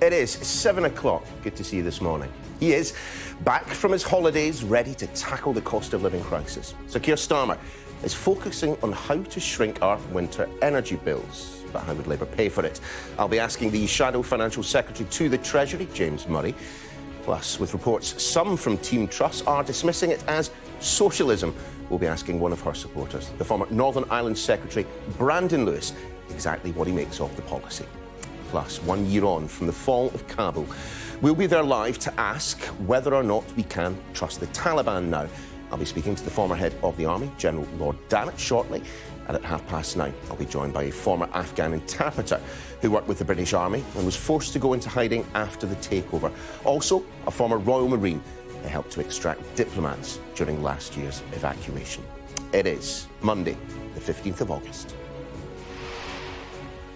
It is 7 o'clock. Good to see you this morning. He is back from his holidays, ready to tackle the cost of living crisis. Sir Keir Starmer is focusing on how to shrink our winter energy bills. But how would Labour pay for it? I'll be asking the Shadow Financial Secretary to the Treasury, James Murray. Plus, with reports some from Team Truss are dismissing it as socialism, we'll be asking one of her supporters, the former Northern Ireland Secretary, Brandon Lewis, exactly what he makes of the policy. Plus, 1 year on from the fall of Kabul, we'll be there live to ask whether or not we can trust the Taliban now. I'll be speaking to the former head of the army, General Lord Dannatt, shortly. And at 9:30, I'll be joined by a former Afghan interpreter who worked with the British Army and was forced to go into hiding after the takeover. Also, a former Royal Marine who helped to extract diplomats during last year's evacuation. It is Monday, the 15th of August.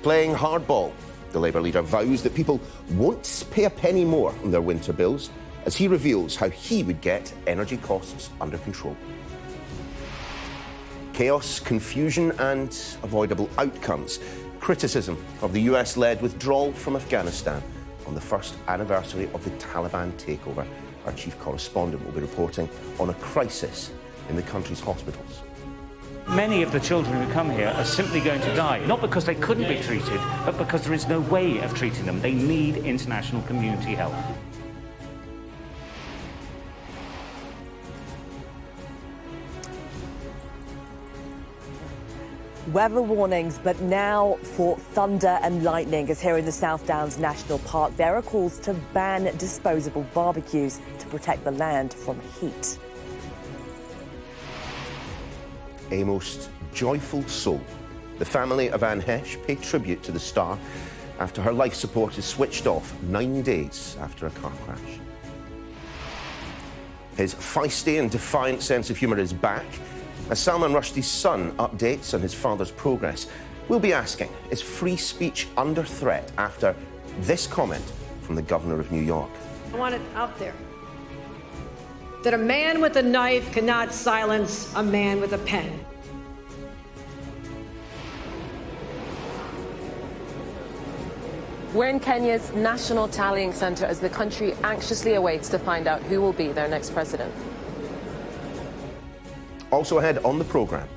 Playing hardball, the Labour leader vows that people won't pay a penny more on their winter bills as he reveals how he would get energy costs under control. Chaos, confusion and avoidable outcomes. Criticism of the US-led withdrawal from Afghanistan on the first anniversary of the Taliban takeover. Our chief correspondent will be reporting on a crisis in the country's hospitals. Many of the children who come here are simply going to die, not because they couldn't be treated, but because there is no way of treating them. They need international community help. Weather warnings, but now for thunder and lightning, as here in the South Downs National Park, there are calls to ban disposable barbecues to protect the land from heat. A most joyful soul. The family of Heche paid tribute to the star after her life support is switched off 9 days after a car crash. His feisty and defiant sense of humour is back. As Salman Rushdie's son updates on his father's progress, we'll be asking, is free speech under threat after this comment from the governor of New York? I want it out there that a man with a knife cannot silence a man with a pen. We're in Kenya's National Tallying Centre as the country anxiously awaits to find out who will be their next president. Also ahead on the programme,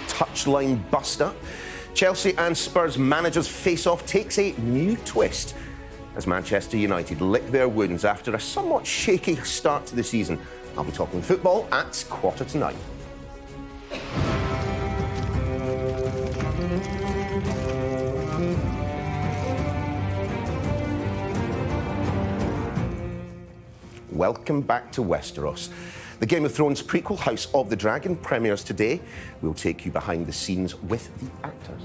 touchline bust-up. Chelsea and Spurs managers face-off takes a new twist as Manchester United lick their wounds after a somewhat shaky start to the season. I'll be talking football at 9:15. Welcome back to Westeros. The Game of Thrones prequel, House of the Dragon, premieres today. We'll take you behind the scenes with the actors.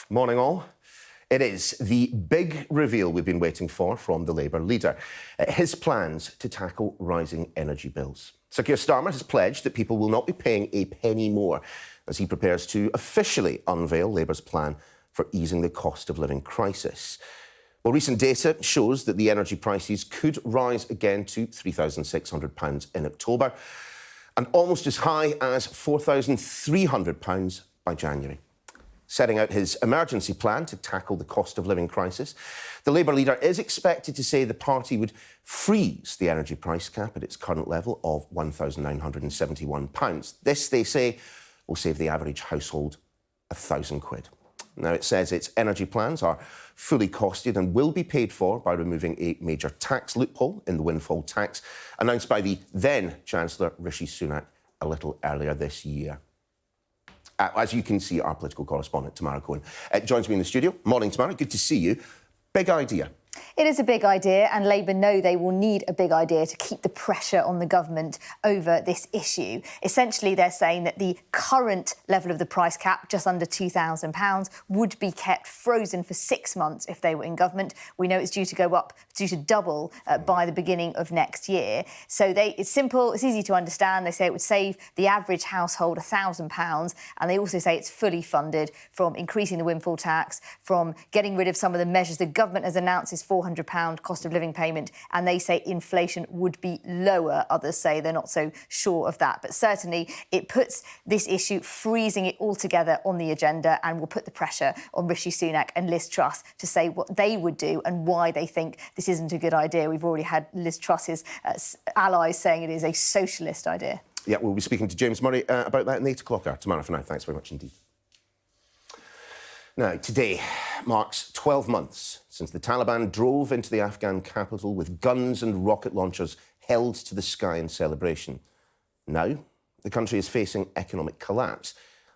Morning all. It is the big reveal we've been waiting for from the Labour leader. His plans to tackle rising energy bills. Sir Keir Starmer has pledged that people will not be paying a penny more as he prepares to officially unveil Labour's plan for easing the cost of living crisis. Well, recent data shows that the energy prices could rise again to £3,600 in October and almost as high as £4,300 by January. Setting out his emergency plan to tackle the cost of living crisis, the Labour leader is expected to say the party would freeze the energy price cap at its current level of £1,971. This, they say, will save the average household £1,000. Now, it says its energy plans are fully costed and will be paid for by removing a major tax loophole in the windfall tax announced by the then Chancellor Rishi Sunak a little earlier this year. As you can see, our political correspondent, Tamara Cohen, joins me in the studio. Morning, Tamara. Good to see you. Big idea. It is a big idea, and Labour know they will need a big idea to keep the pressure on the government over this issue. Essentially, they're saying that the current level of the price cap, just under £2,000, would be kept frozen for 6 months if they were in government. We know it's due to go up, due to double by the beginning of next year. So it's simple, it's easy to understand. They say it would save the average household £1,000, and they also say it's fully funded from increasing the windfall tax, from getting rid of some of the measures the government has announced is £400 cost of living payment, and they say inflation would be lower. Others say they're not so sure of that. But certainly it puts this issue, freezing it altogether, on the agenda, and will put the pressure on Rishi Sunak and Liz Truss to say what they would do and why they think this isn't a good idea. We've already had Liz Truss's allies saying it is a socialist idea. Yeah, we'll be speaking to James Murray about that in the 8 o'clock hour tomorrow. For now, thanks very much indeed. Now, today marks 12 months since the Taliban drove into the Afghan capital with guns and rocket launchers held to the sky in celebration. Now, the country is facing economic collapse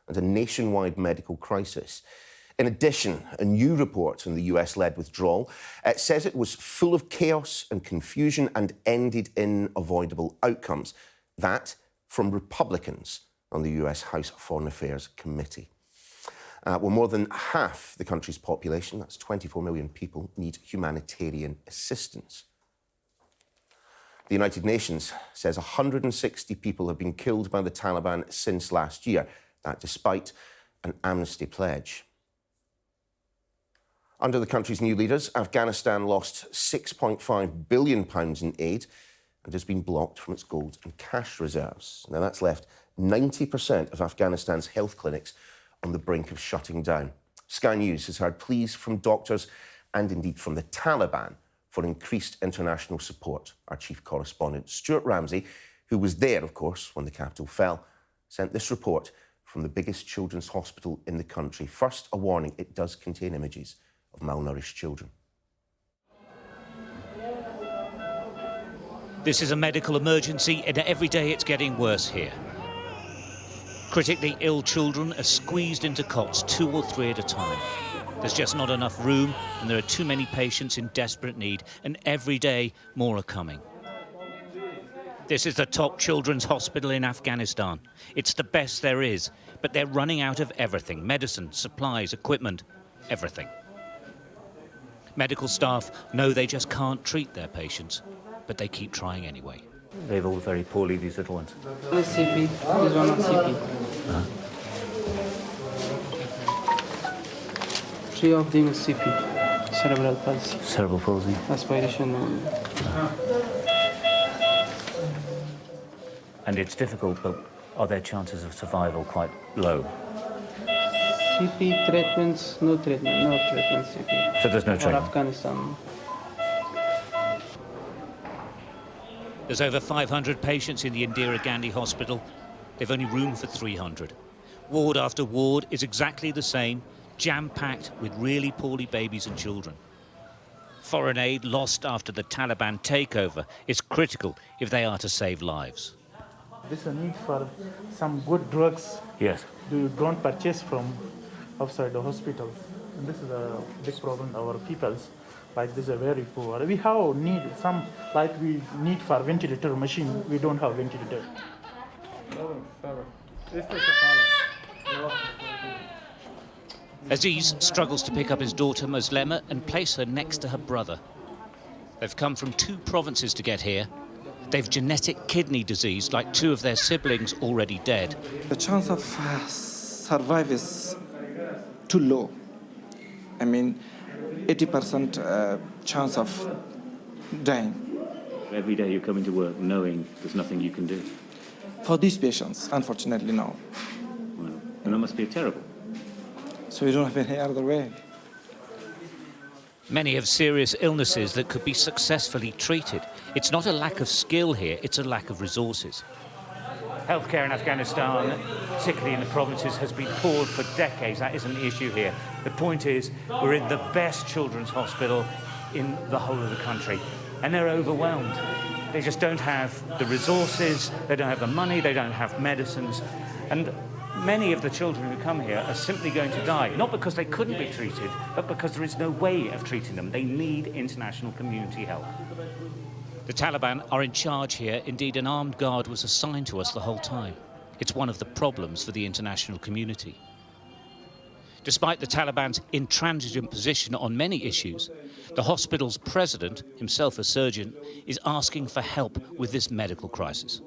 and a nationwide medical crisis. In addition, a new report on the US-led withdrawal says it was full of chaos and confusion and ended in avoidable outcomes. That from Republicans on the US House Foreign Affairs Committee. Well, more than half the country's population, that's 24 million people, need humanitarian assistance. The United Nations says 160 people have been killed by the Taliban since last year, that despite an amnesty pledge. Under the country's new leaders, Afghanistan lost £6.5 billion in aid and has been blocked from its gold and cash reserves. Now, that's left 90% of Afghanistan's health clinics on the brink of shutting down. Sky News has heard pleas from doctors and indeed from the Taliban for increased international support. Our chief correspondent, Stuart Ramsay, who was there, of course, when the capital fell, sent this report from the biggest children's hospital in the country. First, a warning: it does contain images of malnourished children. This is a medical emergency, and every day it's getting worse here. Critically ill children are squeezed into cots 2 or 3 at a time. There's just not enough room, and there are too many patients in desperate need, and every day more are coming. This is the top children's hospital in Afghanistan. It's the best there is, but they're running out of everything: medicine, supplies, equipment, everything. Medical staff know they just can't treat their patients, but they keep trying anyway. They're all very poorly, these little ones. CP. This one is CP. 3 of them is CP. Cerebral palsy. Cerebral palsy. Aspiration. And it's difficult, but are their chances of survival quite low? CP treatments, no treatment CP. So there's no For treatment? Afghanistan. There's over 500 patients in the Indira Gandhi Hospital. They've only room for 300. Ward after ward is exactly the same, jam-packed with really poorly babies and children. Foreign aid lost after the Taliban takeover is critical if they are to save lives. There's a need for some good drugs. Yes. You don't purchase from outside the hospital. And this is a big problem. Our peoples, like this, are very poor. We have need some, like we need for ventilator machine. We don't have ventilator. Aziz struggles to pick up his daughter Moslema and place her next to her brother. They've come from 2 provinces to get here. They've genetic kidney disease, like 2 of their siblings already dead. The chance of survive is too low. I mean, 80% chance of dying. Every day you're coming to work knowing there's nothing you can do. For these patients, unfortunately, no. Well, and that must be terrible. So we don't have any other way. Many have serious illnesses that could be successfully treated. It's not a lack of skill here, it's a lack of resources. Healthcare in Afghanistan, particularly in the provinces, has been poor for decades. That isn't the issue here. The point is, we're in the best children's hospital in the whole of the country, and they're overwhelmed. They just don't have the resources, they don't have the money, they don't have medicines, and many of the children who come here are simply going to die, not because they couldn't be treated, but because there is no way of treating them. They need international community help. The Taliban are in charge here. Indeed, an armed guard was assigned to us the whole time. It's one of the problems for the international community. Despite the Taliban's intransigent position on many issues, the hospital's president, himself a surgeon, is asking for help with this medical crisis.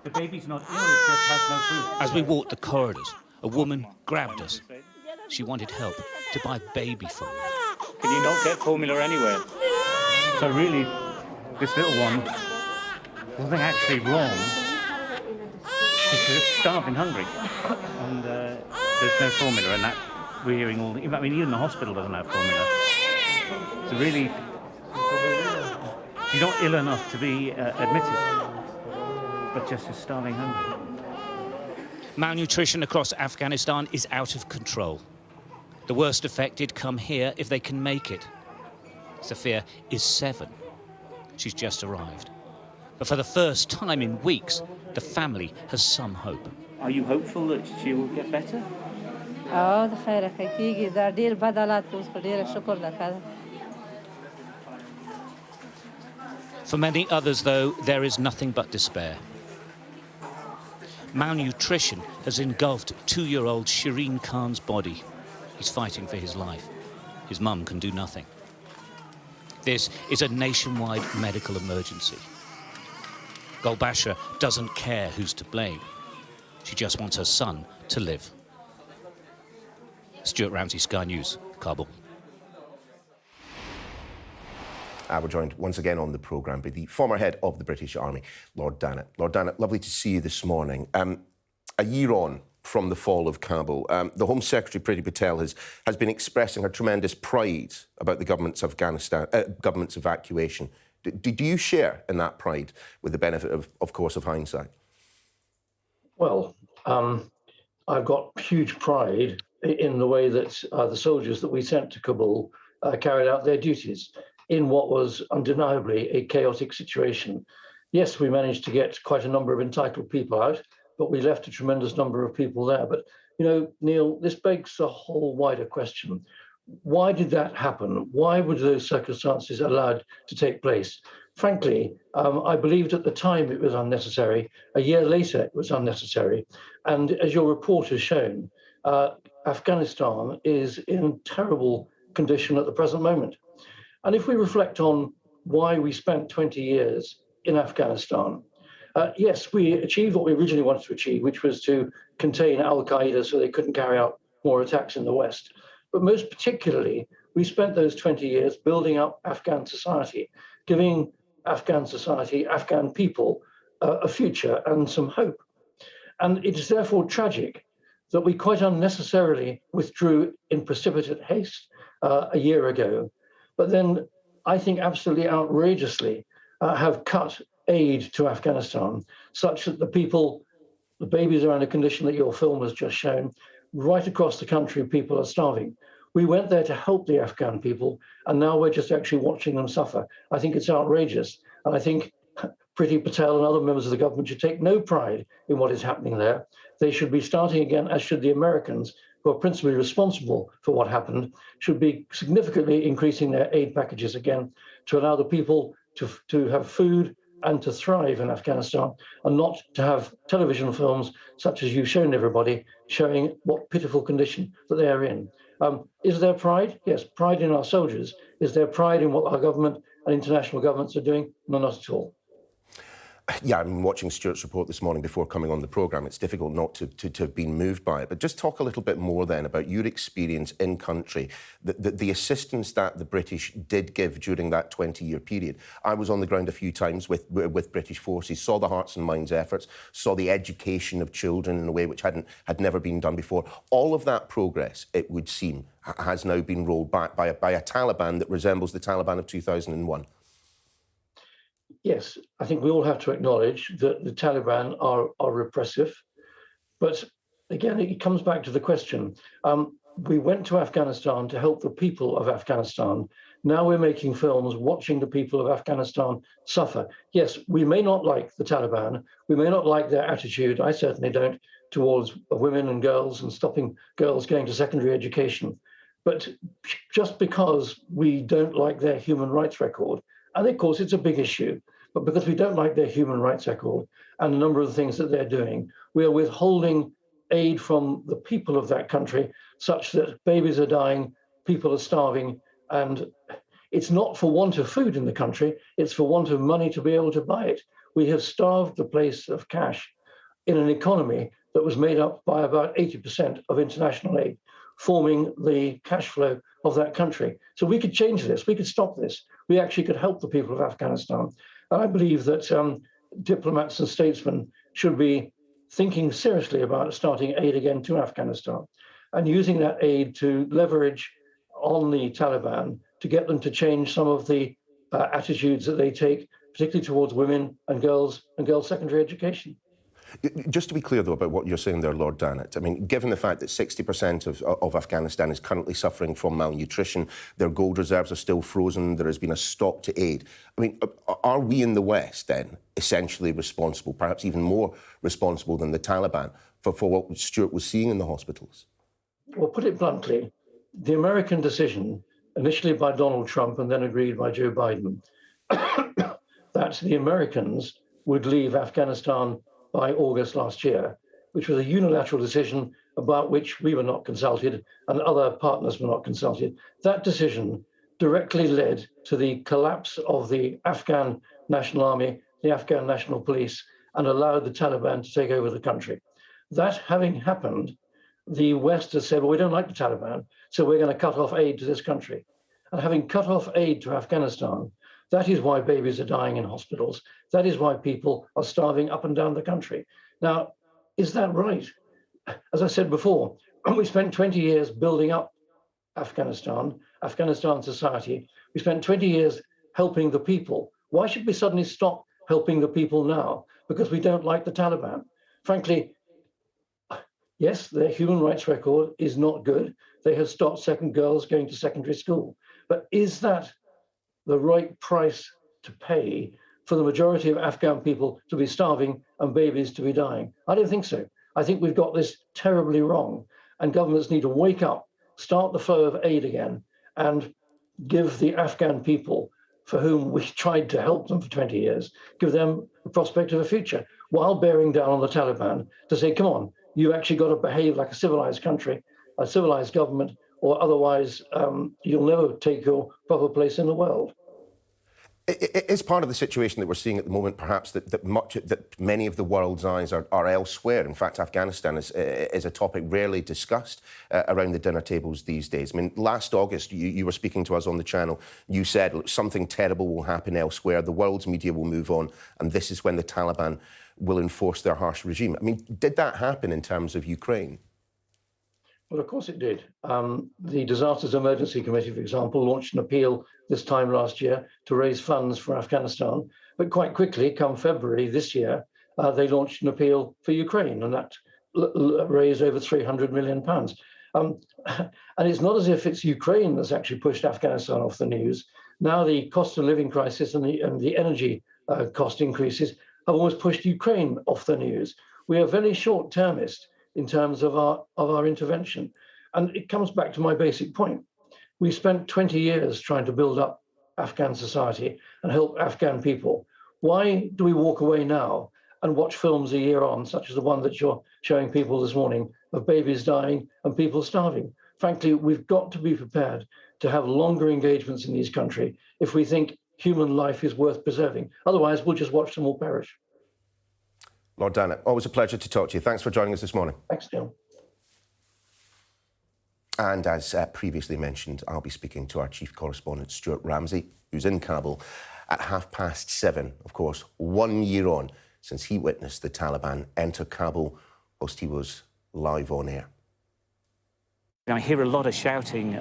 The baby's not ill, it just has no food. As we walked the corridors, a woman grabbed us. She wanted help to buy baby formula. Can you not get formula anywhere? So really, this little one, nothing actually wrong. She's just starving hungry. And there's no formula, and that we're hearing all. I mean, even the hospital doesn't have formula. So really, she's not ill enough to be admitted, but just is starving hungry. Malnutrition across Afghanistan is out of control. The worst affected come here if they can make it. Sophia is 7. She's just arrived. But for the first time in weeks, the family has some hope. Are you hopeful that she will get better? For many others, though, there is nothing but despair. Malnutrition has engulfed 2-year-old Shireen Khan's body. He's fighting for his life. His mum can do nothing. This is a nationwide medical emergency. Golbasha doesn't care who's to blame. She just wants her son to live. Stuart Ramsay, Sky News, Kabul. We're joined once again on the programme by the former head of the British Army, Lord Dannatt. Lord Dannatt, lovely to see you this morning. A year on from the fall of Kabul, the Home Secretary, Priti Patel, has been expressing her tremendous pride about the government's evacuation. Do you share in that pride, with the benefit of course, of hindsight? Well, I've got huge pride in the way that the soldiers that we sent to Kabul carried out their duties in what was undeniably a chaotic situation. Yes, we managed to get quite a number of entitled people out, but we left a tremendous number of people there. But, you know, Neil, this begs a whole wider question. Why did that happen? Why were those circumstances allowed to take place? Frankly, I believed at the time it was unnecessary. A year later, it was unnecessary. And as your report has shown, Afghanistan is in terrible condition at the present moment. And if we reflect on why we spent 20 years in Afghanistan, yes, we achieved what we originally wanted to achieve, which was to contain al-Qaeda so they couldn't carry out more attacks in the West. But most particularly, we spent those 20 years building up Afghan society, giving Afghan society, Afghan people, a future and some hope. And it is therefore tragic that we quite unnecessarily withdrew in precipitate haste a year ago, but then I think absolutely outrageously have cut aid to Afghanistan such that the people, the babies are in a condition that your film has just shown. Right across the country, people are starving. We went there to help the Afghan people, and now we're just actually watching them suffer. I think it's outrageous. And I think Priti Patel and other members of the government should take no pride in what is happening there. They should be starting again, as should the Americans, who are principally responsible for what happened, should be significantly increasing their aid packages again to allow the people to have food and to thrive in Afghanistan, and not to have television films such as you've shown everybody, showing what pitiful condition that they are in. Is there pride? Yes, pride in our soldiers. Is there pride in what our government and international governments are doing? No, not at all. Yeah, I'm watching Stuart's report this morning before coming on the programme. It's difficult not to have been moved by it. But just talk a little bit more then about your experience in country, the assistance that the British did give during that 20-year period. I was on the ground a few times with British forces, saw the Hearts and Minds efforts, saw the education of children in a way which had never been done before. All of that progress, it would seem, has now been rolled back by a Taliban that resembles the Taliban of 2001. Yes, I think we all have to acknowledge that the Taliban are repressive. But again, it comes back to the question. We went to Afghanistan to help the people of Afghanistan. Now we're making films watching the people of Afghanistan suffer. Yes, we may not like the Taliban. We may not like their attitude. I certainly don't, towards women and girls and stopping girls going to secondary education. But just because we don't like their human rights record, and of course it's a big issue, but because we don't like their human rights record and a number of the things that they're doing, we are withholding aid from the people of that country such that babies are dying, people are starving, and it's not for want of food in the country, it's for want of money to be able to buy it. We have starved the place of cash in an economy that was made up by about 80% of international aid, forming the cash flow of that country. So we could change this, we could stop this. We actually could help the people of Afghanistan. And I believe that diplomats and statesmen should be thinking seriously about starting aid again to Afghanistan and using that aid to leverage on the Taliban to get them to change some of the attitudes that they take, particularly towards women and girls secondary education. Just to be clear, though, about what you're saying there, Lord Dannatt, I mean, given the fact that 60% of Afghanistan is currently suffering from malnutrition, their gold reserves are still frozen, there has been a stop to aid. I mean, are we in the West, then, essentially responsible, perhaps even more responsible than the Taliban, for what Stuart was seeing in the hospitals? Well, put it bluntly, the American decision, initially by Donald Trump and then agreed by Joe Biden, that the Americans would leave Afghanistan by August last year, which was a unilateral decision about which we were not consulted and other partners were not consulted. That decision directly led to the collapse of the Afghan National Army, the Afghan National Police, and allowed the Taliban to take over the country. That having happened, the West has said, well, we don't like the Taliban, so we're going to cut off aid to this country. And having cut off aid to Afghanistan, that is why babies are dying in hospitals. That is why people are starving up and down the country. Now, is that right? As I said before, we spent 20 years building up Afghanistan society. We spent 20 years helping the people. Why should we suddenly stop helping the people now? Because we don't like the Taliban. Frankly, yes, their human rights record is not good. They have stopped second girls going to secondary school. But is that the right price to pay for the majority of Afghan people to be starving and babies to be dying? I don't think so. I think we've got this terribly wrong, and governments need to wake up, start the flow of aid again, and give the Afghan people, for whom we tried to help them for 20 years, give them a prospect of a future, while bearing down on the Taliban to say, come on, you've actually got to behave like a civilized country, a civilized government, or otherwise you'll never take your proper place in the world. Is part of the situation that we're seeing at the moment, perhaps, that many of the world's eyes are elsewhere? In fact, Afghanistan is a topic rarely discussed around the dinner tables these days. I mean, last August, you were speaking to us on the channel. You said, look, something terrible will happen elsewhere, the world's media will move on, and this is when the Taliban will enforce their harsh regime. I mean, did that happen in terms of Ukraine? Well, of course it did. The Disasters Emergency Committee, for example, launched an appeal this time last year to raise funds for Afghanistan. But quite quickly, come February this year, they launched an appeal for Ukraine, and that raised over £300 million. And it's not as if it's Ukraine that's actually pushed Afghanistan off the news. Now the cost of living crisis and the energy cost increases have almost pushed Ukraine off the news. We are very short-termist in terms of our intervention. And it comes back to my basic point. We spent 20 years trying to build up Afghan society and help Afghan people. Why do we walk away now and watch films a year on, such as the one that you're showing people this morning, of babies dying and people starving? Frankly, we've got to be prepared to have longer engagements in these countries if we think human life is worth preserving. Otherwise, we'll just watch them all perish. Lord Dannatt, always a pleasure to talk to you. Thanks for joining us this morning. Thanks, Neil. And as previously mentioned, I'll be speaking to our chief correspondent, Stuart Ramsay, who's in Kabul at 7:30. Of course, 1 year on since he witnessed the Taliban enter Kabul whilst he was live on air. I hear a lot of shouting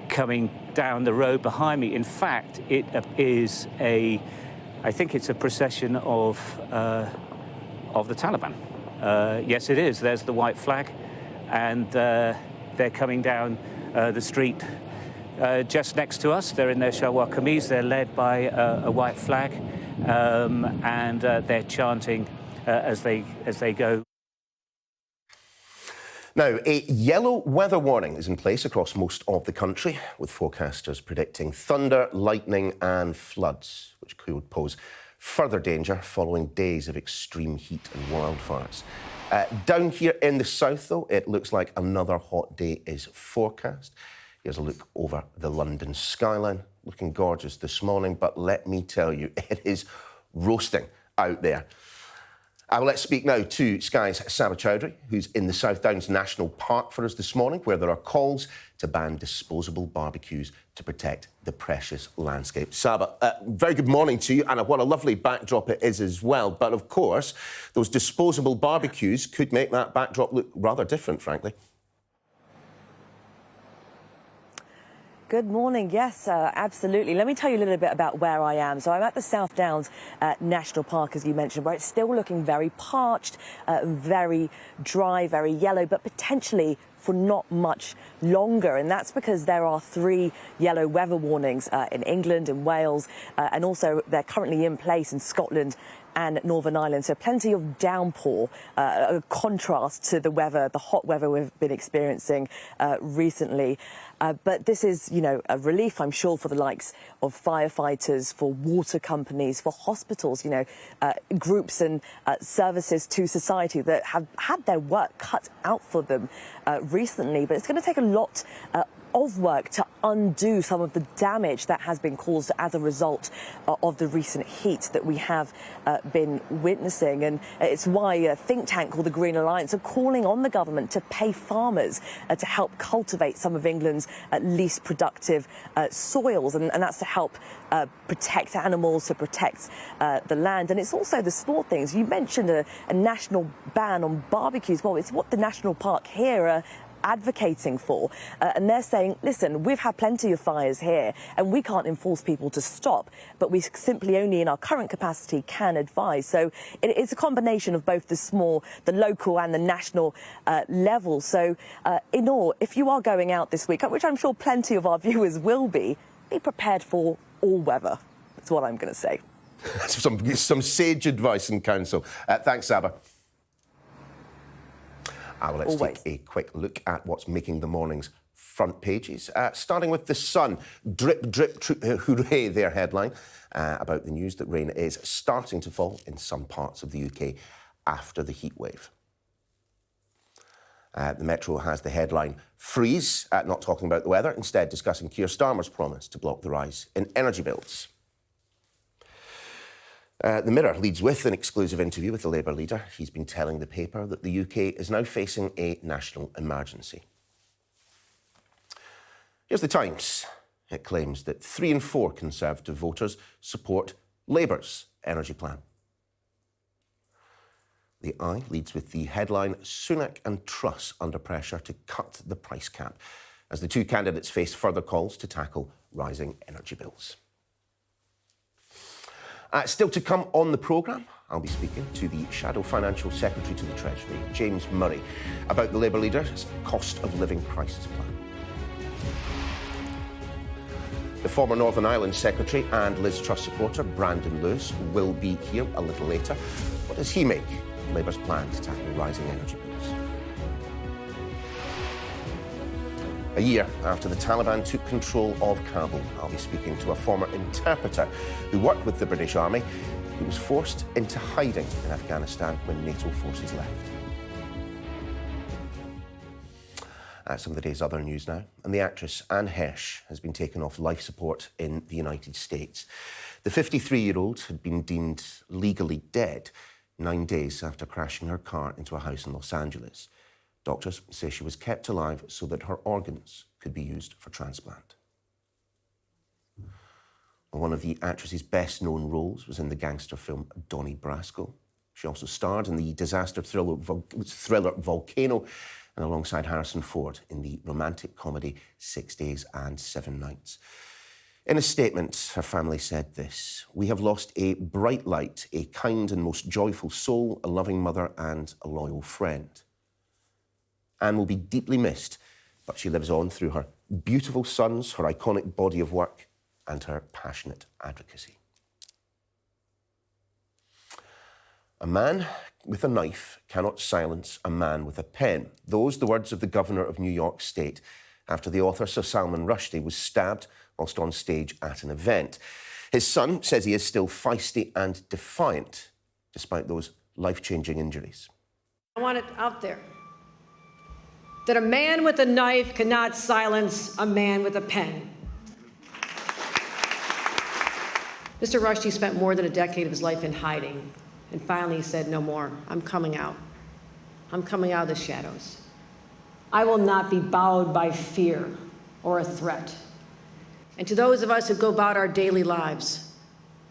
coming down the road behind me. In fact, it is I think it's a procession of the Taliban. Yes, it is. There's the white flag, and they're coming down the street just next to us. They're in their shalwar kameez. They're led by a white flag, and they're chanting as they go. Now, a yellow weather warning is in place across most of the country, with forecasters predicting thunder, lightning and floods, which could pose further danger following days of extreme heat and wildfires. Down here in the south, though, it looks like another hot day is forecast. Here's a look over the London skyline. Looking gorgeous this morning, but let me tell you, it is roasting out there. Let's speak now to Sky's Saba Chowdhury, who's in the South Downs National Park for us this morning, where there are calls to ban disposable barbecues to protect the precious landscape. Saba, very good morning to you, and what a lovely backdrop it is as well. But of course, those disposable barbecues could make that backdrop look rather different, frankly. Good morning. Yes, absolutely. Let me tell you a little bit about where I am. So I'm at the South Downs National Park, as you mentioned, where it's still looking very parched, very dry, very yellow, but potentially for not much longer. And that's because there are 3 yellow weather warnings in England and Wales, and also they're currently in place in Scotland and Northern Ireland. So plenty of downpour, a contrast to the weather, the hot weather we've been experiencing recently. But this is, you know, a relief, I'm sure, for the likes of firefighters, for water companies, for hospitals, you know, groups and services to society that have had their work cut out for them recently. But it's going to take a lot of work to undo some of the damage that has been caused as a result of the recent heat that we have been witnessing. And it's why a think tank called the Green Alliance are calling on the government to pay farmers to help cultivate some of England's least productive soils. And that's to help protect animals, to protect the land. And it's also the small things. You mentioned a national ban on barbecues. Well, it's what the National Park here are advocating for, and they're saying, listen, we've had plenty of fires here and we can't enforce people to stop, but we simply only in our current capacity can advise. So it's a combination of both the local and the national level. So in all, if you are going out this week, which I'm sure plenty of our viewers will be prepared for all weather. That's what I'm going to say. Some sage advice and counsel. Thanks, Saba. Let's take a quick look at what's making the morning's front pages. Starting with The Sun. Drip, drip, hooray, their headline about the news that rain is starting to fall in some parts of the UK after the heat wave. The Metro has the headline, freeze, not talking about the weather, instead discussing Keir Starmer's promise to block the rise in energy bills. The Mirror leads with an exclusive interview with the Labour leader. He's been telling the paper that the UK is now facing a national emergency. Here's the Times. It claims that 3 in 4 Conservative voters support Labour's energy plan. The Eye leads with the headline, Sunak and Truss under pressure to cut the price cap, as the 2 candidates face further calls to tackle rising energy bills. Still to come on the programme, I'll be speaking to the Shadow Financial Secretary to the Treasury, James Murray, about the Labour leader's cost of living crisis plan. The former Northern Ireland Secretary and Liz Truss supporter, Brandon Lewis, will be here a little later. What does he make of Labour's plan to tackle rising energy bills? A year after the Taliban took control of Kabul, I'll be speaking to a former interpreter who worked with the British Army, who was forced into hiding in Afghanistan when NATO forces left. Some of the day's other news now. And the actress Anne Heche has been taken off life support in the United States. The 53-year-old had been deemed legally dead 9 days after crashing her car into a house in Los Angeles. Doctors say she was kept alive so that her organs could be used for transplant. One of the actress's best-known roles was in the gangster film Donnie Brasco. She also starred in the disaster thriller Volcano and alongside Harrison Ford in the romantic comedy 6 Days and 7 Nights. In a statement, her family said this: "We have lost a bright light, a kind and most joyful soul, a loving mother and a loyal friend. Anne will be deeply missed, but she lives on through her beautiful sons, her iconic body of work, and her passionate advocacy." A man with a knife cannot silence a man with a pen. Those the words of the governor of New York State after the author Sir Salman Rushdie was stabbed whilst on stage at an event. His son says he is still feisty and defiant despite those life-changing injuries. I want it out there that a man with a knife cannot silence a man with a pen. Mr. Rushdie spent more than a decade of his life in hiding. And finally he said, no more. I'm coming out. I'm coming out of the shadows. I will not be bowed by fear or a threat. And to those of us who go about our daily lives,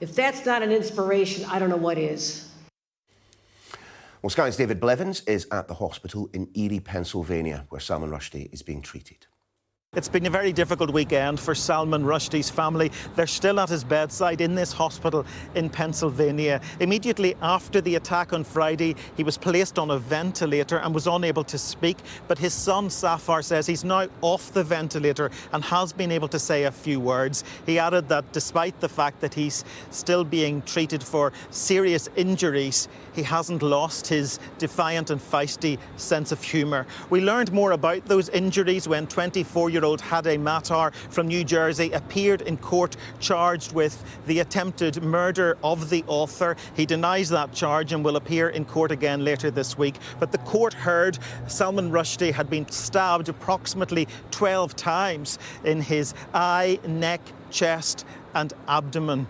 if that's not an inspiration, I don't know what is. Well, Sky's David Blevins is at the hospital in Erie, Pennsylvania, where Salman Rushdie is being treated. It's been a very difficult weekend for Salman Rushdie's family. They're still at his bedside in this hospital in Pennsylvania. Immediately after the attack on Friday, he was placed on a ventilator and was unable to speak. But his son, Safar, says he's now off the ventilator and has been able to say a few words. He added that despite the fact that he's still being treated for serious injuries, he hasn't lost his defiant and feisty sense of humour. We learned more about those injuries when 24-year-old Heche Matar from New Jersey appeared in court charged with the attempted murder of the author. He denies that charge and will appear in court again later this week. But the court heard Salman Rushdie had been stabbed approximately 12 times in his eye, neck, chest and abdomen.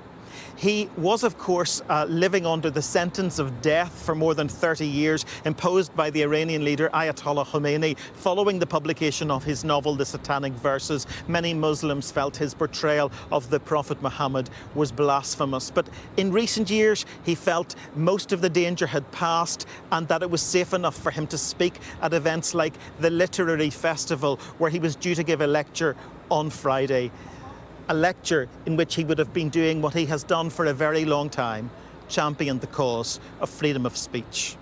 He was, of course, living under the sentence of death for more than 30 years imposed by the Iranian leader Ayatollah Khomeini following the publication of his novel The Satanic Verses. Many Muslims felt his portrayal of the Prophet Muhammad was blasphemous. But in recent years, he felt most of the danger had passed and that it was safe enough for him to speak at events like the Literary Festival, where he was due to give a lecture on Friday. A lecture in which he would have been doing what he has done for a very long time, champion the cause of freedom of speech.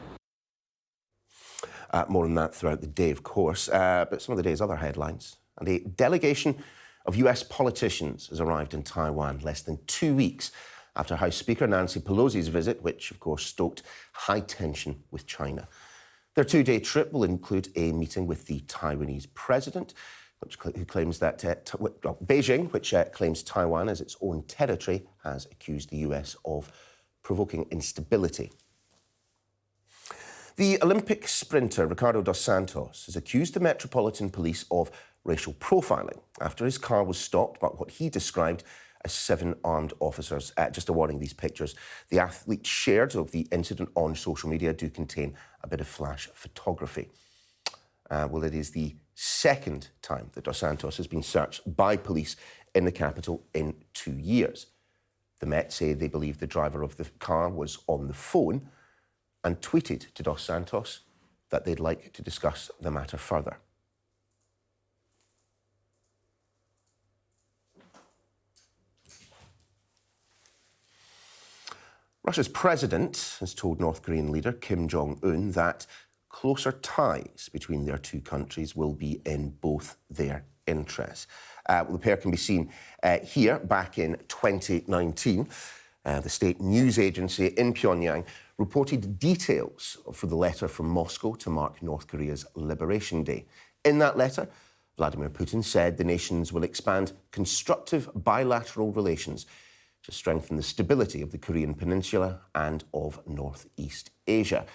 More on that throughout the day, of course, but some of the day's other headlines. And a delegation of US politicians has arrived in Taiwan less than 2 weeks after House Speaker Nancy Pelosi's visit, which, of course, stoked high tension with China. Their two-day trip will include a meeting with the Taiwanese president, who claims that Beijing, which claims Taiwan as its own territory, has accused the US of provoking instability. The Olympic sprinter Ricardo dos Santos has accused the Metropolitan Police of racial profiling after his car was stopped by what he described as 7 armed officers. Just a warning, these pictures the athlete shared of the incident on social media do contain a bit of flash photography. Well, it is the second time that Dos Santos has been searched by police in the capital in 2 years. The Met say they believe the driver of the car was on the phone and tweeted to Dos Santos that they'd like to discuss the matter further. Russia's president has told North Korean leader Kim Jong-un that closer ties between their two countries will be in both their interests. The pair can be seen here back in 2019. The state news agency in Pyongyang reported details for the letter from Moscow to mark North Korea's Liberation Day. In that letter, Vladimir Putin said the nations will expand constructive bilateral relations to strengthen the stability of the Korean Peninsula and of Northeast Asia.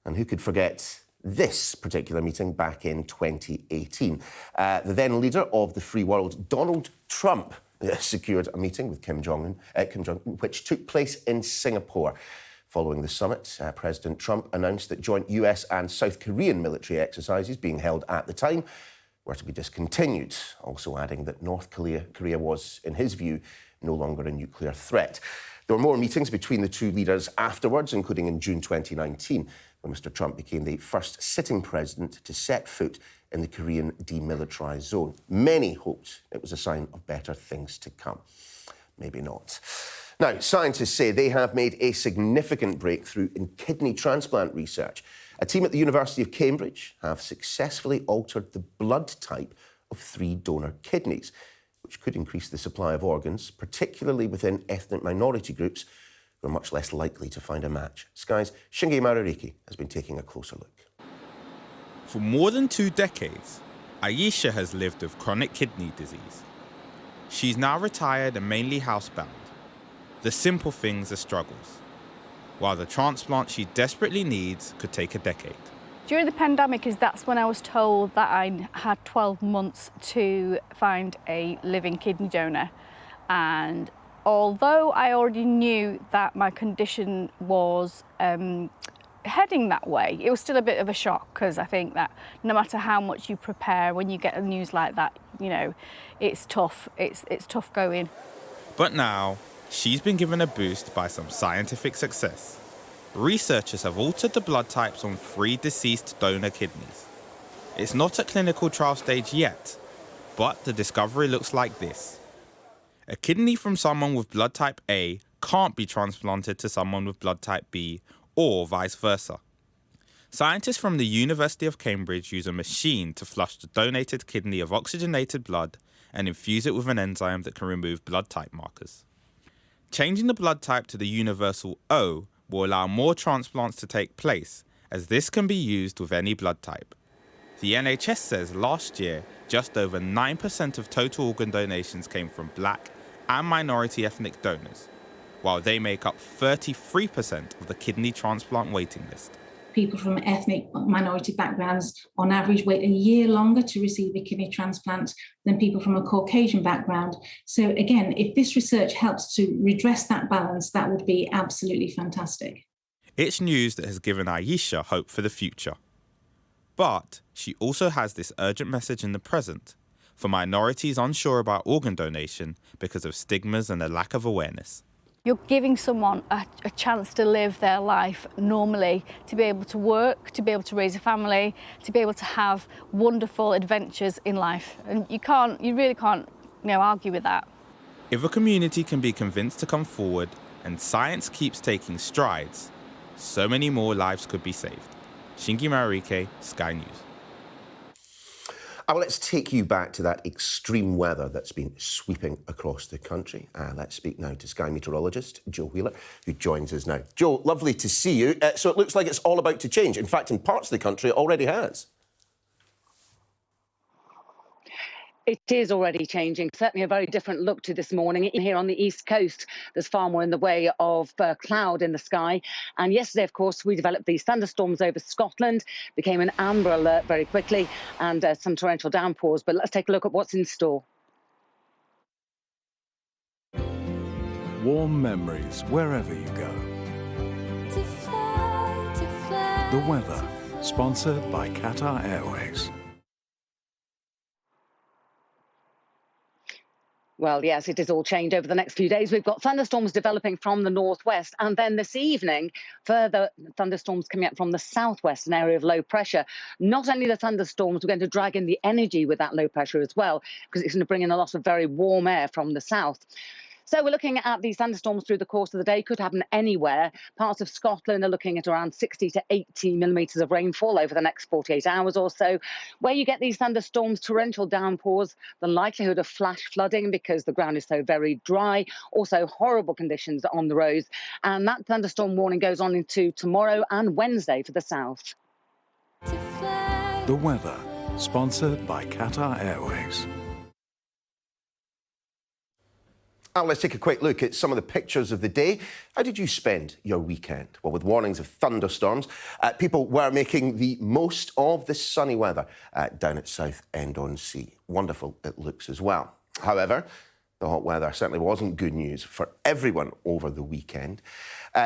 And who could forget this particular meeting back in 2018? The then leader of the free world, Donald Trump, secured a meeting with Kim Jong-un, which took place in Singapore. Following the summit, President Trump announced that joint US and South Korean military exercises being held at the time were to be discontinued, also adding that North Korea was, in his view, no longer a nuclear threat. There were more meetings between the two leaders afterwards, including in June 2019, when Mr. Trump became the first sitting president to set foot in the Korean demilitarized zone. Many hoped it was a sign of better things to come. Maybe not. Now, scientists say they have made a significant breakthrough in kidney transplant research. A team at the University of Cambridge have successfully altered the blood type of 3 donor kidneys, which could increase the supply of organs, particularly within ethnic minority groups who are much less likely to find a match. Sky's Shinge Marariki has been taking a closer look. For more than 2 decades, Aisha has lived with chronic kidney disease. She's now retired and mainly housebound. The simple things are struggles, while the transplant she desperately needs could take a decade. During the pandemic, that's when I was told that I had 12 months to find a living kidney donor. And although I already knew that my condition was heading that way, it was still a bit of a shock, because I think that no matter how much you prepare, when you get the news like that, you know, it's tough. It's tough going. But now, she's been given a boost by some scientific success. Researchers have altered the blood types on 3 deceased donor kidneys. It's not at clinical trial stage yet, but the discovery looks like this. A kidney from someone with blood type A can't be transplanted to someone with blood type B, or vice versa. Scientists from the University of Cambridge use a machine to flush the donated kidney of oxygenated blood and infuse it with an enzyme that can remove blood type markers. Changing the blood type to the universal O will allow more transplants to take place, as this can be used with any blood type. The NHS says last year, just over 9% of total organ donations came from black and minority ethnic donors, while they make up 33% of the kidney transplant waiting list. People from ethnic minority backgrounds on average wait a year longer to receive a kidney transplant than people from a Caucasian background. So again, if this research helps to redress that balance, that would be absolutely fantastic. It's news that has given Ayesha hope for the future. But she also has this urgent message in the present for minorities unsure about organ donation because of stigmas and a lack of awareness. You're giving someone a chance to live their life normally, to be able to work, to be able to raise a family, to be able to have wonderful adventures in life. And you really can't, argue with that. If a community can be convinced to come forward and science keeps taking strides, so many more lives could be saved. Shingi Marike, Sky News. Well, let's take you back to that extreme weather that's been sweeping across the country. Let's speak now to Sky meteorologist Joe Wheeler, who joins us now. Joe, lovely to see you. So it looks like it's all about to change. In fact, in parts of the country, it already has. It is already changing. Certainly a very different look to this morning. Here on the east coast, there's far more in the way of cloud in the sky. And yesterday, of course, we developed these thunderstorms over Scotland, became an amber alert very quickly, and some torrential downpours. But let's take a look at what's in store. Warm memories wherever you go. The weather, sponsored by Qatar Airways. Well, yes, it is all changed over the next few days. We've got thunderstorms developing from the northwest, and then this evening, further thunderstorms coming up from the southwest, an area of low pressure. Not only the thunderstorms, we're going to drag in the energy with that low pressure as well, because it's going to bring in a lot of very warm air from the south. So we're looking at these thunderstorms through the course of the day. Could happen anywhere. Parts of Scotland are looking at around 60 to 80 millimetres of rainfall over the next 48 hours or so. Where you get these thunderstorms, torrential downpours, the likelihood of flash flooding because the ground is so very dry. Also horrible conditions on the roads. And that thunderstorm warning goes on into tomorrow and Wednesday for the south. The weather, sponsored by Qatar Airways. Let's take a quick look at some of the pictures of the day. How did you spend your weekend? Well, with warnings of thunderstorms, people were making the most of the sunny weather down at Southend-on-Sea. Wonderful it looks as well. However, the hot weather certainly wasn't good news for everyone over the weekend.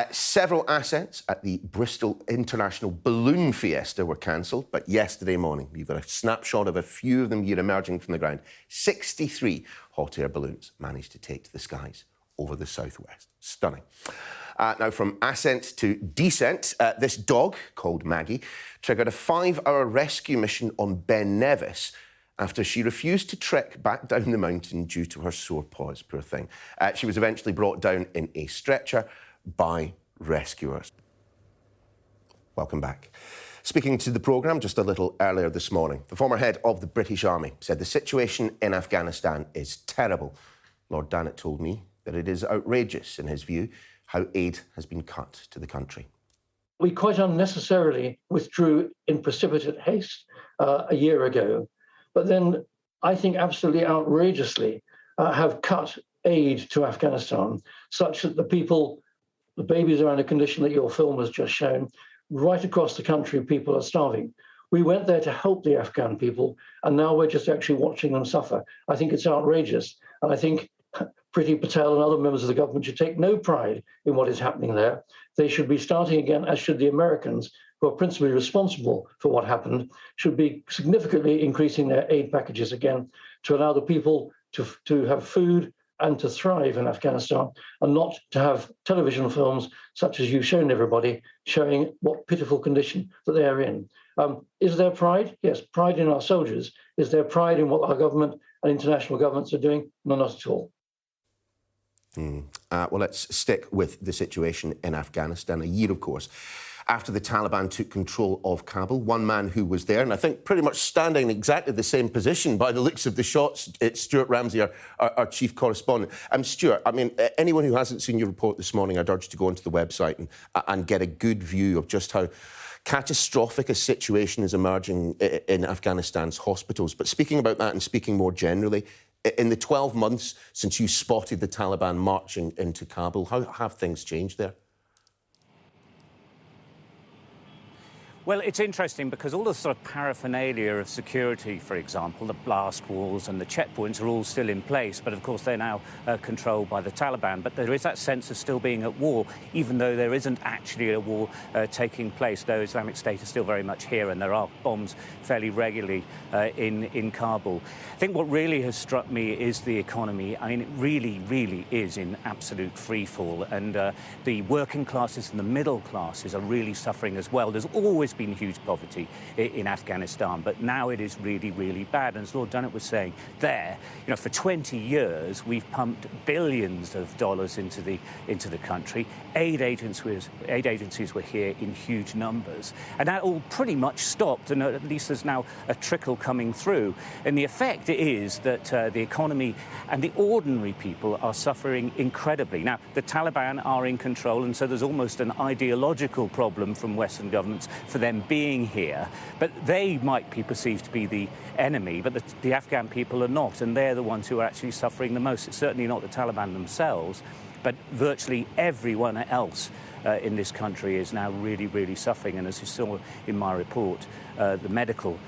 Several assets at the Bristol International Balloon Fiesta were cancelled, but yesterday morning, you've got a snapshot of a few of them here emerging from the ground. 63 hot air balloons managed to take to the skies over the southwest. Stunning. Now, from ascent to descent, this dog, called Maggie, triggered a 5-hour rescue mission on Ben Nevis after she refused to trek back down the mountain due to her sore paws, poor thing. She was eventually brought down in a stretcher by rescuers. Welcome back. Speaking to the programme just a little earlier this morning, the former head of the British Army said the situation in Afghanistan is terrible. Lord Dannatt told me that it is outrageous, in his view, how aid has been cut to the country. We quite unnecessarily withdrew in precipitate haste a year ago, but then I think absolutely outrageously have cut aid to Afghanistan such that the babies are in a condition that your film has just shown. Right across the country, people are starving. We went there to help the Afghan people, and now we're just actually watching them suffer. I think it's outrageous. And I think Priti Patel and other members of the government should take no pride in what is happening there. They should be starting again, as should the Americans, who are principally responsible for what happened, should be significantly increasing their aid packages again to allow the people to have food and to thrive in Afghanistan, and not to have television films such as you've shown everybody, showing what pitiful condition that they are in. Is there pride? Yes, pride in our soldiers. Is there pride in what our government and international governments are doing? No, not at all. Well, let's stick with the situation in Afghanistan. A year, of course, after the Taliban took control of Kabul. One man who was there, and I think pretty much standing in exactly the same position by the looks of the shots, it's Stuart Ramsay, our chief correspondent. Stuart, I mean, anyone who hasn't seen your report this morning, I'd urge to go onto the website and get a good view of just how catastrophic a situation is emerging in Afghanistan's hospitals. But speaking about that and speaking more generally, in the 12 months since you spotted the Taliban marching into Kabul, how have things changed there? Well, it's interesting because all the sort of paraphernalia of security, for example, the blast walls and the checkpoints are all still in place. But of course, they're now controlled by the Taliban. But there is that sense of still being at war, even though there isn't actually a war taking place, though Islamic State is still very much here and there are bombs fairly regularly in Kabul. I think what really has struck me is the economy. I mean, it really, really is in absolute freefall. And the working classes and the middle classes are really suffering as well. There's always been huge poverty in Afghanistan, but now it is really, really bad. And as Lord Dunnett was saying there, you know, for 20 years we've pumped billions of dollars into the country. Aid agencies were here in huge numbers, and that all pretty much stopped. And at least there's now a trickle coming through. And the effect is that the economy and the ordinary people are suffering incredibly. Now, the Taliban are in control, and so there's almost an ideological problem from Western governments for them being here, but they might be perceived to be the enemy, but the Afghan people are not, and they're the ones who are actually suffering the most. It's certainly not the Taliban themselves, but virtually everyone else in this country is now really, really suffering. And as you saw in my report, the medical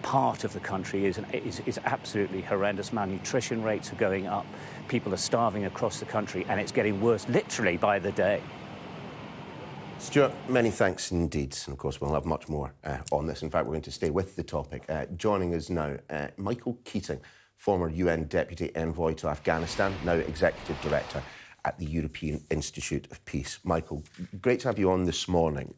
part of the country is absolutely horrendous. Malnutrition rates are going up, people are starving across the country, and it's getting worse literally by the day. Stuart, many thanks indeed. And of course, we'll have much more on this. In fact, we're going to stay with the topic. Joining us now, Michael Keating, former UN Deputy Envoy to Afghanistan, now Executive Director at the European Institute of Peace. Michael, great to have you on this morning.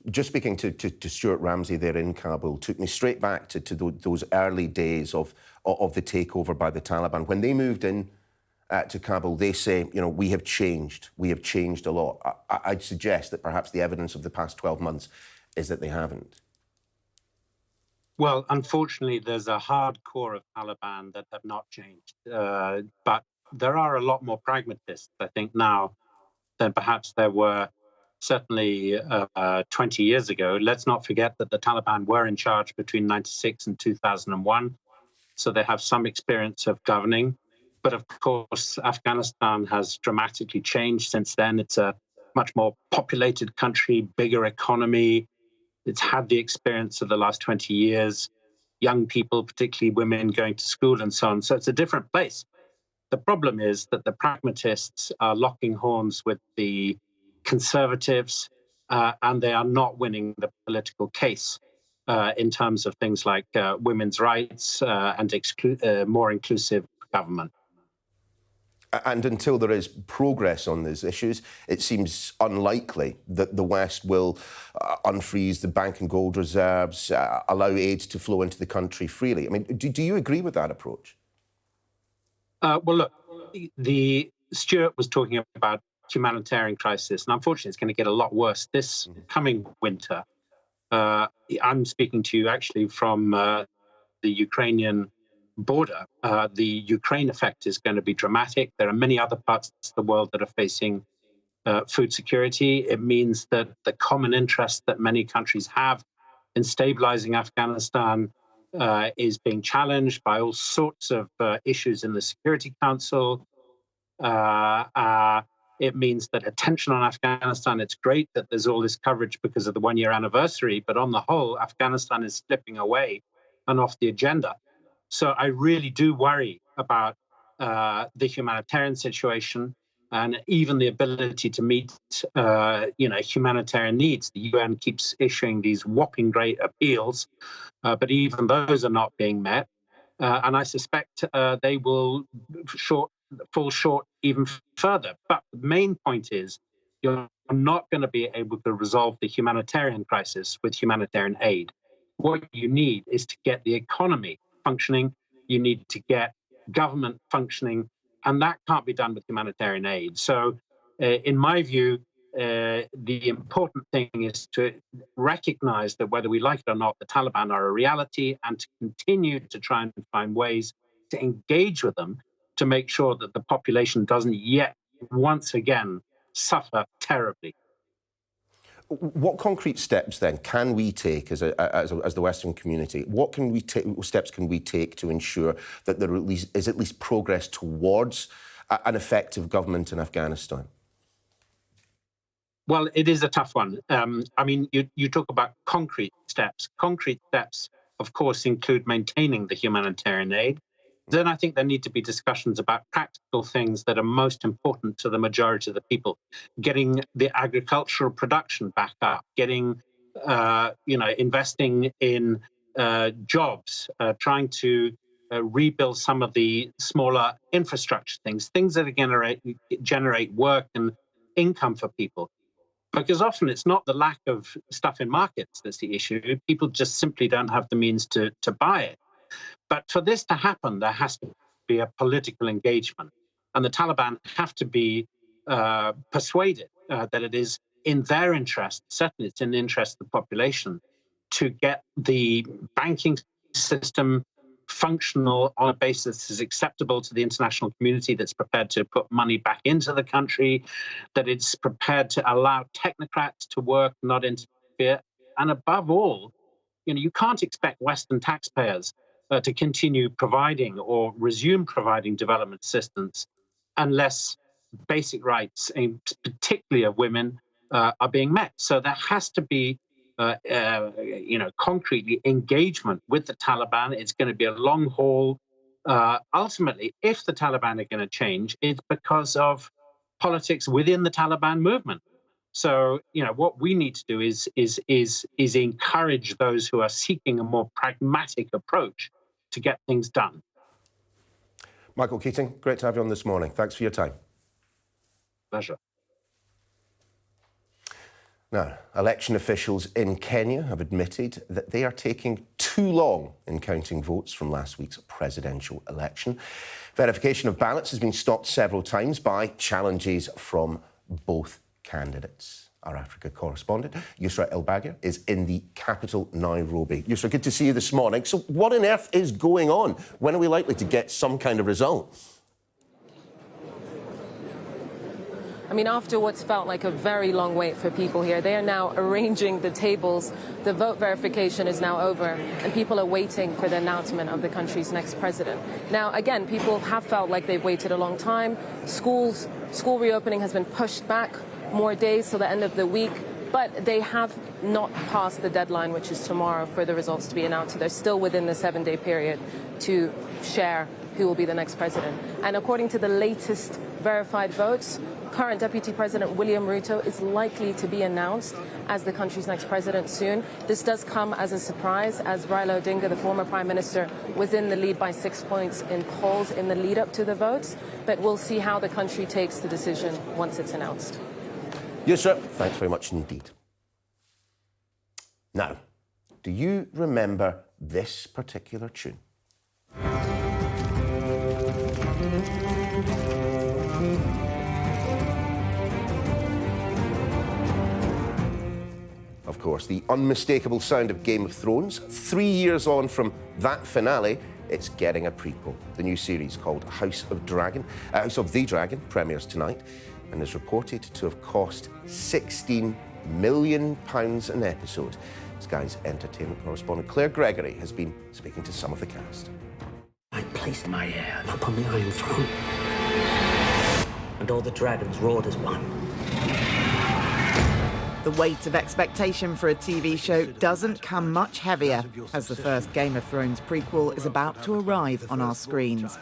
Just speaking to Stuart Ramsay there in Kabul took me straight back to those early days of the takeover by the Taliban. When they moved in to Kabul, they say, you know, we have changed a lot. I'd suggest that perhaps the evidence of the past 12 months is that they haven't. Well, unfortunately, there's a hard core of Taliban that have not changed. But there are a lot more pragmatists, I think, now than perhaps there were certainly 20 years ago. Let's not forget that the Taliban were in charge between 1996 and 2001. So they have some experience of governing. But of course, Afghanistan has dramatically changed since then. It's a much more populated country, bigger economy. It's had the experience of the last 20 years, young people, particularly women, going to school and so on. So it's a different place. The problem is that the pragmatists are locking horns with the conservatives, and they are not winning the political case in terms of things like women's rights and more inclusive government. And until there is progress on these issues, it seems unlikely that the West will unfreeze the bank and gold reserves, allow aid to flow into the country freely. I mean, do you agree with that approach? Well, look, Stuart was talking about humanitarian crisis, and unfortunately, it's going to get a lot worse this coming winter. I'm speaking to you actually from the Ukrainian border. The Ukraine effect is going to be dramatic. There are many other parts of the world that are facing food security. It means that the common interest that many countries have in stabilizing Afghanistan is being challenged by all sorts of issues in the Security Council. It means that attention on Afghanistan, it's great that there's all this coverage because of the one-year anniversary, but on the whole, Afghanistan is slipping away and off the agenda. So I really do worry about the humanitarian situation, and even the ability to meet, humanitarian needs. The UN keeps issuing these whopping great appeals, but even those are not being met. And I suspect they will fall short even further. But the main point is, you're not going to be able to resolve the humanitarian crisis with humanitarian aid. What you need is to get the economy functioning. You need to get government functioning, and that can't be done with humanitarian aid. So, in my view, the important thing is to recognize that whether we like it or not, the Taliban are a reality, and to continue to try and find ways to engage with them to make sure that the population doesn't yet once again suffer terribly. What concrete steps then can we take as the Western community? What steps can we take to ensure that there is at least progress towards an effective government in Afghanistan? Well, it is a tough one. You talk about concrete steps. Concrete steps, of course, include maintaining the humanitarian aid. Then I think there need to be discussions about practical things that are most important to the majority of the people. Getting the agricultural production back up, investing in jobs, trying to rebuild some of the smaller infrastructure things that are generate work and income for people. Because often it's not the lack of stuff in markets that's the issue. People just simply don't have the means to buy it. But for this to happen, there has to be a political engagement. And the Taliban have to be persuaded that it is in their interest, certainly it's in the interest of the population, to get the banking system functional on a basis that is acceptable to the international community, that's prepared to put money back into the country, that it's prepared to allow technocrats to work, not interfere. And above all, you can't expect Western taxpayers to continue providing or resume providing development assistance unless basic rights, particularly of women, are being met. So there has to be, concretely engagement with the Taliban. It's going to be a long haul. Ultimately, if the Taliban are going to change, it's because of politics within the Taliban movement. So, what we need to do is encourage those who are seeking a more pragmatic approach to get things done. Michael Keating, great to have you on this morning. Thanks for your time. Pleasure. Now, election officials in Kenya have admitted that they are taking too long in counting votes from last week's presidential election. Verification of ballots has been stopped several times by challenges from both candidates. Our Africa correspondent, Yusra El-Bagir, is in the capital, Nairobi. Yusra, good to see you this morning. So what on earth is going on? When are we likely to get some kind of result? After what's felt like a very long wait for people here, they are now arranging the tables. The vote verification is now over, and people are waiting for the announcement of the country's next president. Now, again, people have felt like they've waited a long time. School reopening has been pushed back more days till the end of the week, but they have not passed the deadline, which is tomorrow, for the results to be announced. So they're still within the 7-day period to share who will be the next president. And according to the latest verified votes, current Deputy President William Ruto is likely to be announced as the country's next president soon. This does come as a surprise, as Raila Odinga, the former Prime Minister, was in the lead by 6 points in polls in the lead up to the votes. But we'll see how the country takes the decision once it's announced. Yusra, thanks very much indeed. Now, do you remember this particular tune? Of course, the unmistakable sound of Game of Thrones. 3 years on from that finale, it's getting a prequel. The new series called House of the Dragon premieres tonight and is reported to have cost £16 million an episode. Sky's entertainment correspondent Claire Gregory has been speaking to some of the cast. I placed my heir upon the Iron Throne, and all the dragons roared as one. The weight of expectation for a TV show doesn't come much heavier as the first Game of Thrones prequel is about to arrive on our screens.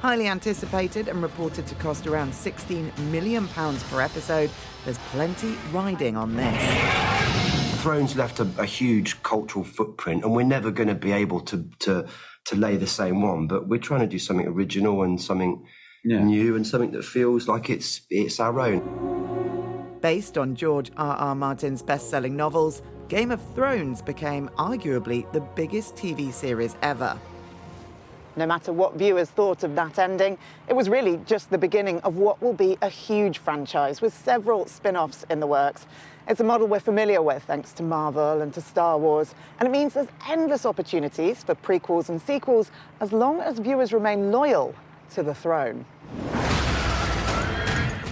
Highly anticipated and reported to cost around £16 million per episode, there's plenty riding on this. Thrones left a huge cultural footprint, and we're never going to be able to lay the same one, but we're trying to do something original and something new and something that feels like it's our own. Based on George R.R. Martin's best-selling novels, Game of Thrones became arguably the biggest TV series ever. No matter what viewers thought of that ending, it was really just the beginning of what will be a huge franchise with several spin-offs in the works. It's a model we're familiar with thanks to Marvel and to Star Wars, and it means there's endless opportunities for prequels and sequels as long as viewers remain loyal to the throne.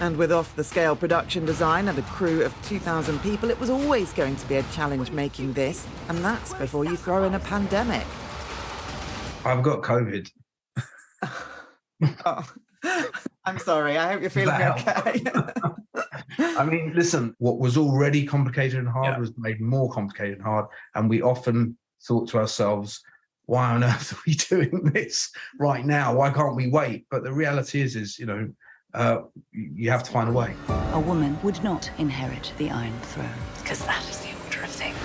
And with off-the-scale production design and a crew of 2,000 people, it was always going to be a challenge making this, and that's before you throw in a pandemic. I've got COVID. Oh, I'm sorry. I hope you're feeling okay. I mean, listen, what was already complicated and hard was made more complicated and hard. And we often thought to ourselves, why on earth are we doing this right now? Why can't we wait? But the reality is, you know, you have to find a way. A woman would not inherit the Iron Throne, because that is the order of things.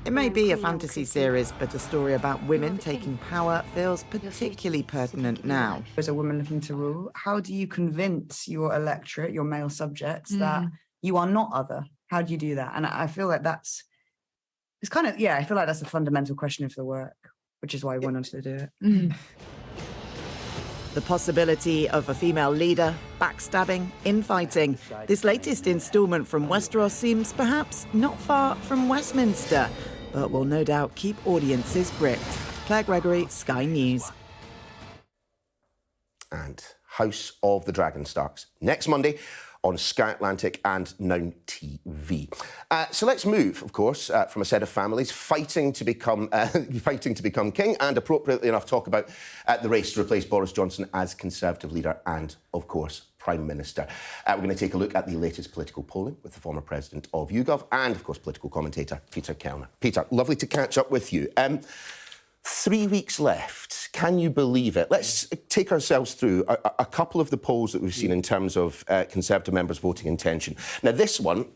It may be a fantasy series, but a story about women taking power feels particularly pertinent now. As a woman looking to rule, how do you convince your electorate, your male subjects, that you are not other? How do you do that? And I feel like I feel like that's a fundamental question of the work, which is why we wanted to do it. The possibility of a female leader, backstabbing, infighting. This latest instalment from Westeros seems perhaps not far from Westminster, but will no doubt keep audiences gripped. Claire Gregory, Sky News. And House of the Dragon starts next Monday on Sky Atlantic and Now TV. So let's move, of course, from a set of families fighting to become king, and appropriately enough talk about the race to replace Boris Johnson as Conservative leader and, of course, Prime Minister. We're going to take a look at the latest political polling with the former president of YouGov and, of course, political commentator Peter Kellner. Peter, lovely to catch up with you. 3 weeks left. Can you believe it? Let's take ourselves through a couple of the polls that we've seen in terms of Conservative members' voting intention. Now, this one,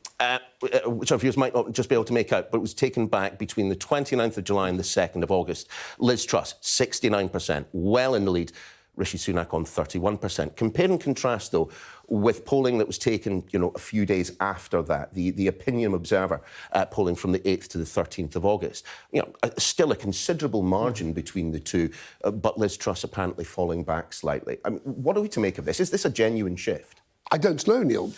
which our viewers might not just be able to make out, but it was taken back between the 29th of July and the 2nd of August. Liz Truss, 69%, well in the lead. Rishi Sunak on 31%. Compare and contrast, though, with polling that was taken, a few days after that, the Opinion Observer polling from the 8th to the 13th of August. Still a considerable margin between the two, but Liz Truss apparently falling back slightly. I mean, what are we to make of this? Is this a genuine shift? I don't know, Neil.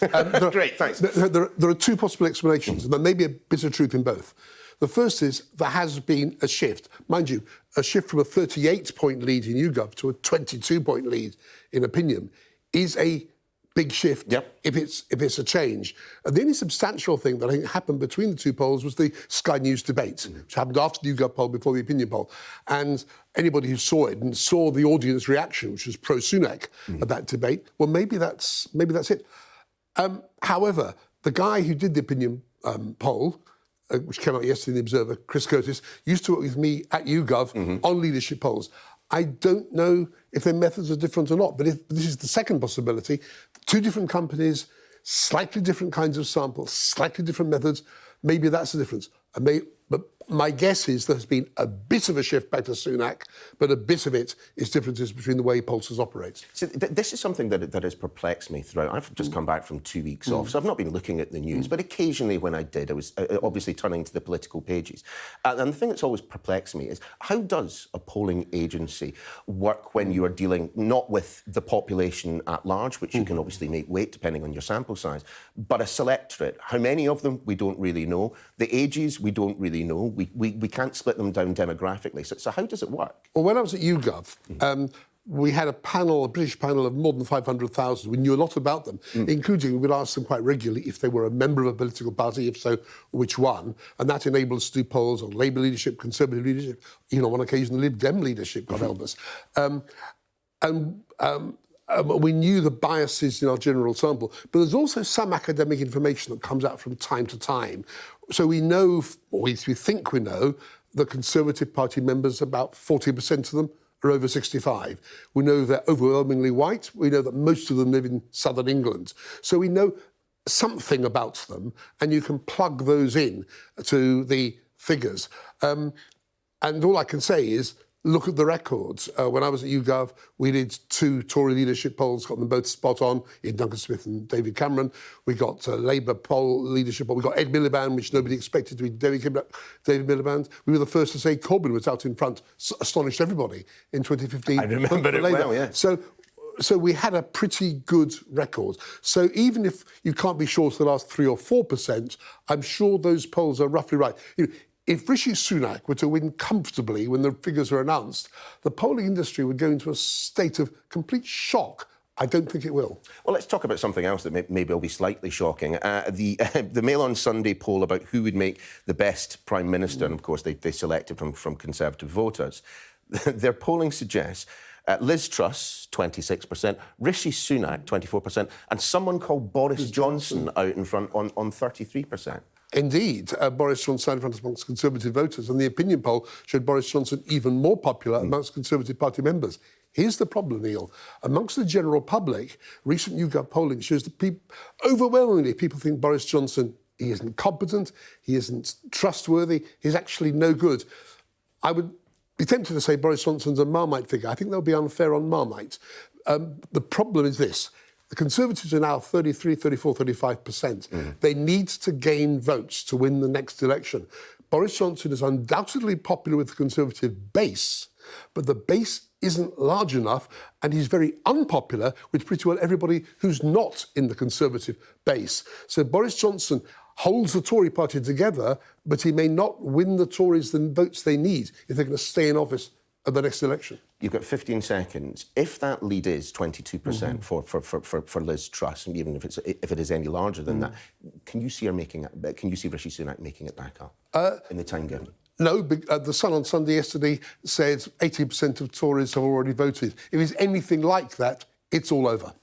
Great, thanks. There are two possible explanations, and there may be a bit of truth in both. The first is there has been a shift. Mind you, a shift from a 38-point lead in YouGov to a 22-point lead in Opinion is a big shift if it's a change. And the only substantial thing that I think happened between the two polls was the Sky News debate, which happened after the YouGov poll, before the Opinion poll. And anybody who saw it and saw the audience reaction, which was pro-Sunak at that debate, well, maybe that's it. However, the guy who did the Opinion poll, which came out yesterday in The Observer, Chris Curtis, used to work with me at YouGov on leadership polls. I don't know if their methods are different or not, but if this is the second possibility, two different companies, slightly different kinds of samples, slightly different methods, maybe that's the difference. But my guess is there's been a bit of a shift back to Sunak, but a bit of it is differences between the way pollsters operate. So this is something that has perplexed me throughout. I've just come back from 2 weeks off, so I've not been looking at the news, but occasionally when I did, I was obviously turning to the political pages. And the thing that's always perplexed me is, how does a polling agency work when you are dealing not with the population at large, which you can obviously make weight depending on your sample size, but a selectorate? How many of them, we don't really know. The ages, we don't really know. We can't split them down demographically. So how does it work? Well, when I was at YouGov, we had a British panel of more than 500,000. We knew a lot about them, including we'd ask them quite regularly if they were a member of a political party, if so, which one. And that enabled us to do polls on Labour leadership, Conservative leadership, on one occasion, Lib Dem leadership, God help us. We knew the biases in our general sample, but there's also some academic information that comes out from time to time. So we know, or we think we know, the Conservative Party members, about 40% of them are over 65. We know they're overwhelmingly white. We know that most of them live in southern England. So we know something about them, and you can plug those in to the figures. And all I can say is, look at the records. When I was at YouGov, we did 2 Tory leadership polls, got them both spot on, in Duncan Smith and David Cameron. We got Labour poll leadership poll. We got Ed Miliband, which nobody expected to be David Miliband. We were the first to say Corbyn was out in front, astonished everybody in 2015. I remember it well, yeah. So we had a pretty good record. So even if you can't be sure to the last 3 or 4%, I'm sure those polls are roughly right. If Rishi Sunak were to win comfortably when the figures are announced, the polling industry would go into a state of complete shock. I don't think it will. Well, let's talk about something else that maybe will be slightly shocking. The Mail on Sunday poll about who would make the best Prime Minister, and of course they selected from Conservative voters. Their polling suggests Liz Truss, 26%, Rishi Sunak, 24%, and someone called Boris Johnson out in front on 33%. Indeed, Boris Johnson in front amongst Conservative voters, and the opinion poll showed Boris Johnson even more popular amongst Conservative Party members. Here's the problem, Neil. Amongst the general public, recent YouGov polling shows that overwhelmingly people think Boris Johnson, he isn't competent, he isn't trustworthy, he's actually no good. I would be tempted to say Boris Johnson's a Marmite figure. I think that would be unfair on Marmite. The problem is this. The Conservatives are now 33, 34, 35%. They need to gain votes to win the next election. Boris Johnson is undoubtedly popular with the Conservative base, but the base isn't large enough, and he's very unpopular with pretty well everybody who's not in the Conservative base. So Boris Johnson holds the Tory party together, but he may not win the Tories the votes they need if they're going to stay in office at the next election. You've got 15 seconds. If that lead is 22% for Liz Truss, and even if it is any larger than that, can you see her making it? Can you see Rishi Sunak making it back up in the time given? No, the Sun on Sunday yesterday said 80% of Tories have already voted. If it's anything like that, it's all over.